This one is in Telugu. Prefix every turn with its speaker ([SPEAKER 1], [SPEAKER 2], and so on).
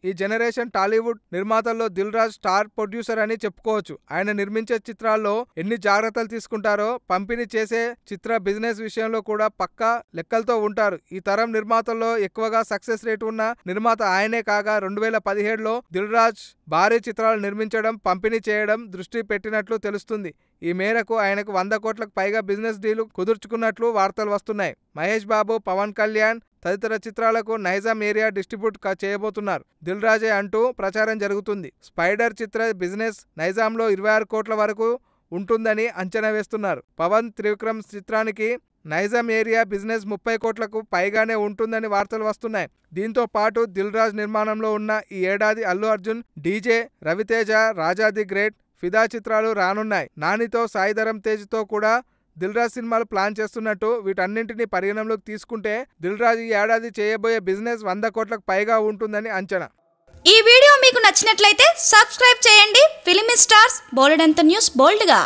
[SPEAKER 1] ఈ generation Tollywood నిర్మాతల్లో Dil Raju star producer అని చెప్పుకోవచ్చు. ఆయన నిర్మించే చిత్రాల్లో ఎన్ని జాగ్రత్తలు తీసుకుంటారో పంపిణీ చేసే చిత్ర బిజినెస్ విషయంలో కూడా పక్కా లెక్కలతో ఉంటారు. ఈ తరం నిర్మాతల్లో ఎక్కువగా సక్సెస్ రేట్ ఉన్న నిర్మాత ఆయనే కాగా 2017లో దిల్ రాజు భారీ చిత్రాలు నిర్మించడం, పంపిణీ చేయడం దృష్టి పెట్టినట్లు తెలుస్తుంది. ఈ మేరకు ఆయనకు 100 కోట్లకు పైగా బిజినెస్ డీలు కుదుర్చుకున్నట్లు వార్తలు వస్తున్నాయి. మహేష్ బాబు, పవన్ కళ్యాణ్ తదితర చిత్రాలకు నైజాం ఏరియా డిస్ట్రిబ్యూట్ చేయబోతున్నారు దిల్ రాజే అంటూ ప్రచారం జరుగుతుంది. స్పైడర్ చిత్ర బిజినెస్ నైజాంలో 26 కోట్ల వరకు ఉంటుందని అంచనా వేస్తున్నారు. పవన్ త్రివిక్రమ్ చిత్రానికి నైజాం ఏరియా బిజినెస్ 30 కోట్లకు పైగానే ఉంటుందని వార్తలు వస్తున్నాయి. దీంతో పాటు దిల్ రాజు నిర్మాణంలో ఉన్న ఈ ఏడాది Allu Arjun, DJ Ravi Teja, Raja the great, Fidaa చిత్రాలు రానున్నాయి. నానితో, సాయిధరమ్ తేజ్తో కూడా దిల్ రాజు సినిమాలు ప్లాన్ చేస్తున్నట్టు వీటన్నింటినీ పరిగణనలోకి తీసుకుంటే దిల్ రాజు ఈ ఏడాది చేయబోయే బిజినెస్ 100 కోట్లకు పైగా ఉంటుందని అంచనా.
[SPEAKER 2] ఈ వీడియో మీకు నచ్చినట్లయితే సబ్స్క్రైబ్ చేయండి. ఫిలిమి స్టార్స్ బోలెడంత న్యూస్ బోల్డ్గా.